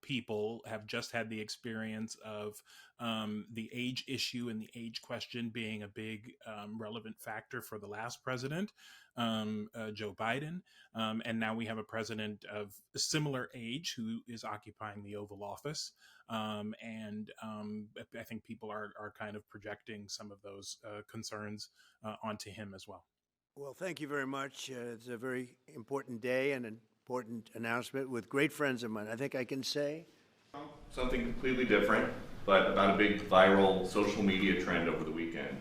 people have just had the experience of the age issue and the age question being a big relevant factor for the last president, Joe Biden. And now we have a president of a similar age who is occupying the Oval Office. I think people are kind of projecting some of those concerns onto him as well. Well, thank you very much. It's a very important day and an important announcement with great friends of mine. I think I can say something completely different, but about a big viral social media trend over the weekend.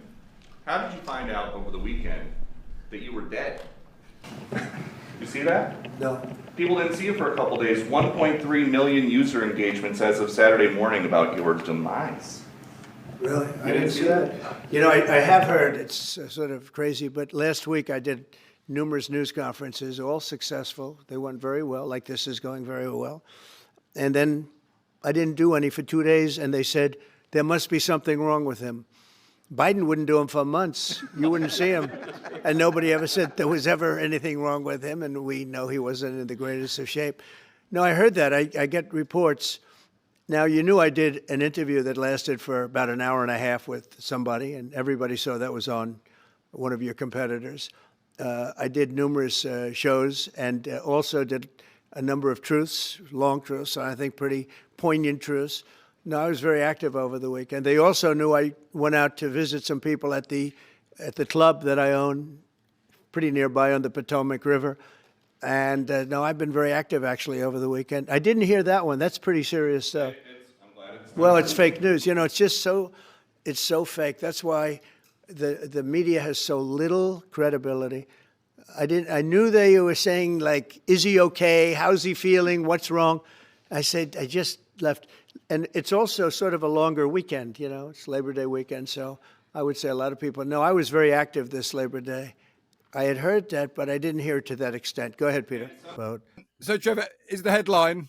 How did you find out over the weekend that you were dead? You see that? no. People didn't see you for a couple days. 1.3 million user engagements as of Saturday morning about your demise. Really? I didn't see that? You know, I have heard, it's sort of crazy, but last week I did numerous news conferences, all successful. They went very well, like this is going very well. And then I didn't do any for 2 days, and they said, there must be something wrong with him. Biden wouldn't do them for months. You wouldn't see him. And nobody ever said there was ever anything wrong with him, and we know he wasn't in the greatest of shape. No, I heard that. I get reports. Now, you knew I did an interview that lasted for about an hour and a half with somebody, and everybody saw that was on one of your competitors. I did numerous shows and also did a number of truths, long truths, I think pretty poignant truths. No, I was very active over the weekend. They also knew I went out to visit some people at the club that I own, pretty nearby on the Potomac River. And no, I've been very active actually over the weekend. I didn't hear that one. That's pretty serious stuff. I'm glad it's Well, it's fake news. You know, it's just it's so fake. That's why the media has so little credibility. I knew they were saying, like, is he okay? How's he feeling? What's wrong? I said, I just left. And it's also sort of a longer weekend, you know, it's Labor Day weekend. So I would say a lot of people know I was very active this Labor Day. I had heard that, but I didn't hear it to that extent. Go ahead, Peter. Vote. So, Trevor, is the headline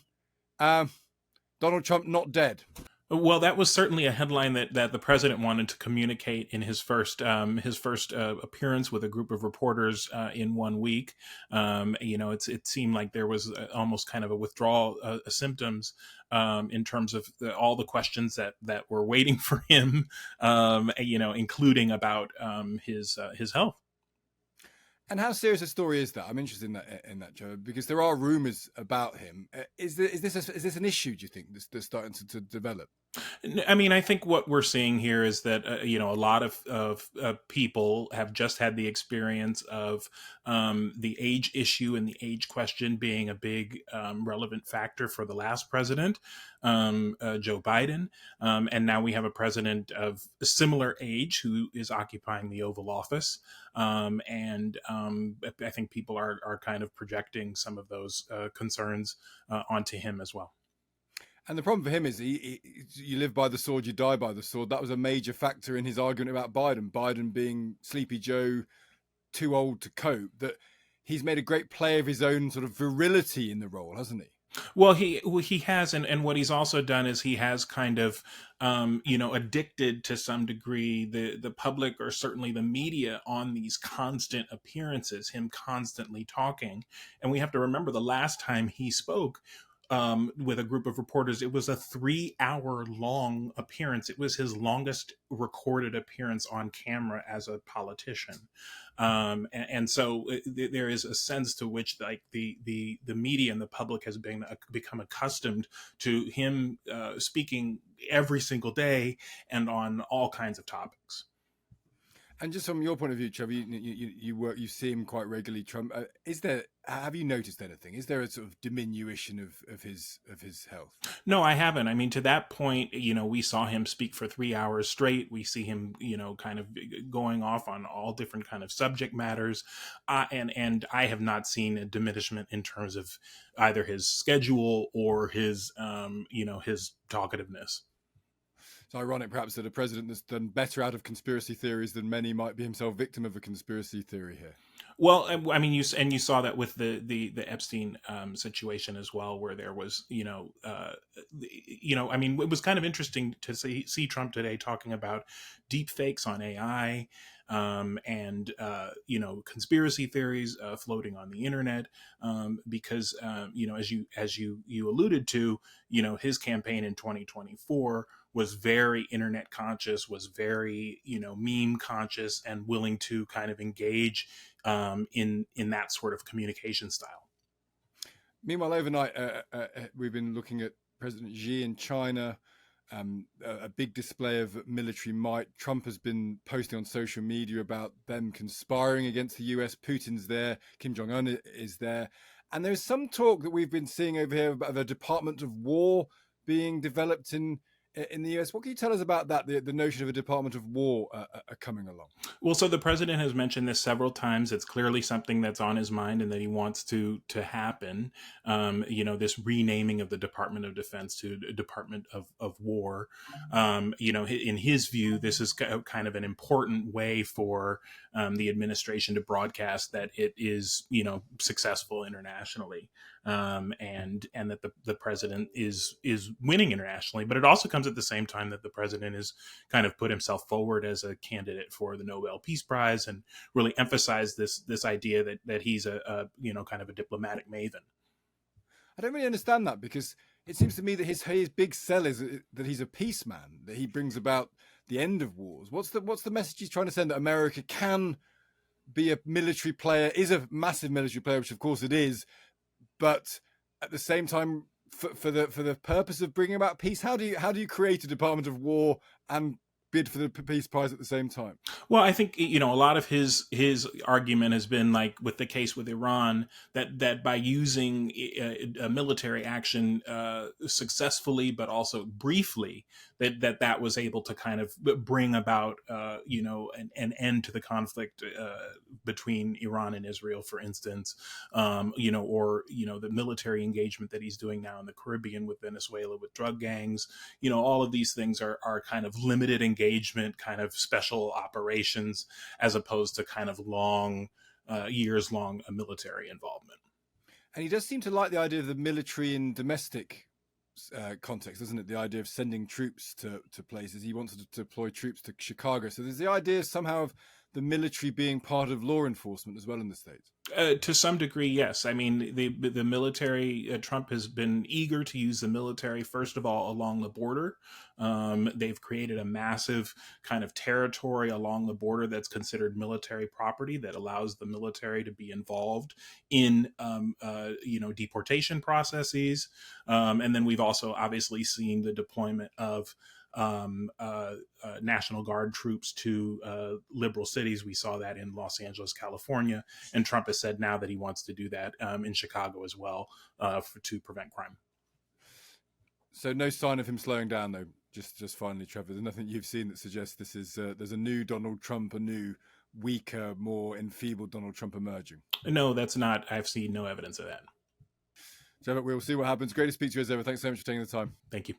Donald Trump not dead? Well, that was certainly a headline that the president wanted to communicate in his first appearance with a group of reporters in 1 week. It seemed like there was almost kind of a withdrawal symptoms in terms of all the questions that were waiting for him, including about his health. And how serious a story is that? I'm interested in that, Joe, because there are rumours about him. Is this an issue? Do you think that's starting to develop? I mean, I think what we're seeing here is that a lot of people have just had the experience of the age issue and the age question being a big relevant factor for the last president, Joe Biden, and now we have a president of a similar age who is occupying the Oval Office, I think people are kind of projecting some of those concerns onto him as well. And the problem for him is you live by the sword, you die by the sword. That was a major factor in his argument about Biden being Sleepy Joe, too old to cope, that he's made a great play of his own sort of virility in the role, hasn't he? Well, he has, and what he's also done is he has kind of, addicted to some degree the public or certainly the media on these constant appearances, him constantly talking. And we have to remember the last time he spoke with a group of reporters, it was a 3-hour long appearance. It was his longest recorded appearance on camera as a politician. So there is a sense to which like the media and the public has become accustomed to him speaking every single day and on all kinds of topics. And just from your point of view, Trevor, you see him quite regularly. Trump, have you noticed anything? Is there a sort of diminution of his health? No, I haven't. I mean, to that point, we saw him speak for 3 hours straight. We see him, kind of going off on all different kind of subject matters, and I have not seen a diminishment in terms of either his schedule or his, his talkativeness. It's ironic, perhaps, that a president that's done better out of conspiracy theories than many might be himself victim of a conspiracy theory here. Well, I mean, you saw that with the Epstein situation as well, where there was, I mean, it was kind of interesting to see Trump today talking about deep fakes on AI, and conspiracy theories floating on the internet, because as you alluded to, his campaign in 2024 was very internet conscious, was very meme conscious, and willing to kind of engage in that sort of communication style. Meanwhile, overnight, we've been looking at President Xi in China, a big display of military might. Trump has been posting on social media about them conspiring against the US. Putin's there, Kim Jong-un is there. And there's some talk that we've been seeing over here about the Department of War being developed in the US. What can you tell us about that, the notion of a Department of War coming along? Well, so the president has mentioned this several times. It's clearly something that's on his mind and that he wants to happen. This renaming of the Department of Defense to Department of War. In his view, this is kind of an important way for the administration to broadcast that it is, successful internationally. And that the president is winning internationally, but it also comes at the same time that the president has kind of put himself forward as a candidate for the Nobel Peace Prize and really emphasized this idea that he's a kind of a diplomatic maven. I don't really understand that, because it seems to me that his big sell is that he's a peace man, that he brings about the end of wars. What's the message he's trying to send, that America can be a military player, is a massive military player, which of course it is, but at the same time, for the purpose of bringing about peace? How do you create a Department of War and bid for the peace prize at the same time? Well, I think a lot of his argument has been, like with the case with Iran, that by using a military action successfully but also briefly, that was able to kind of bring about an end to the conflict between Iran and Israel, for instance, or the military engagement that he's doing now in the Caribbean with Venezuela with drug gangs. All of these things are kind of limited engagement, kind of special operations, as opposed to kind of years long military involvement. And he does seem to like the idea of the military in domestic context, doesn't it? The idea of sending troops to places. He wants to deploy troops to Chicago. So there's the idea somehow of the military being part of law enforcement as well in the States. To some degree, yes. I mean, the military, Trump has been eager to use the military, first of all, along the border. They've created a massive kind of territory along the border that's considered military property, that allows the military to be involved in, deportation processes. And then we've also obviously seen the deployment of National Guard troops to liberal cities. We saw that in Los Angeles, California, and Trump has said now that he wants to do that in Chicago as well, to prevent crime. So no sign of him slowing down, though. Just finally, Trevor, there's nothing you've seen that suggests this is there's a new Donald Trump, a new weaker, more enfeebled Donald Trump emerging. No, that's not. I've seen no evidence of that. Trevor, we'll see what happens. Great to speak to you as ever. Thanks so much for taking the time. Thank you.